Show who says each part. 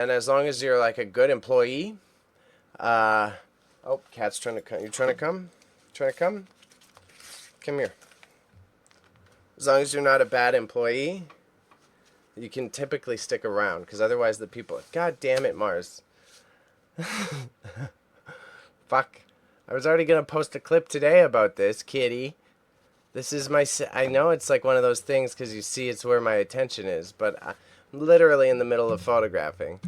Speaker 1: And as long as you're like a good employee, oh, cat's trying to come. You trying to come? Trying to come? Come here. As long as you're not a bad employee, you can typically stick around, because otherwise the people... God damn it, Mars. Fuck. I was already going to post a clip today about this, kitty. This is my... I know it's like one of those things because you see it's where my attention is, but I'm literally in the middle of photographing.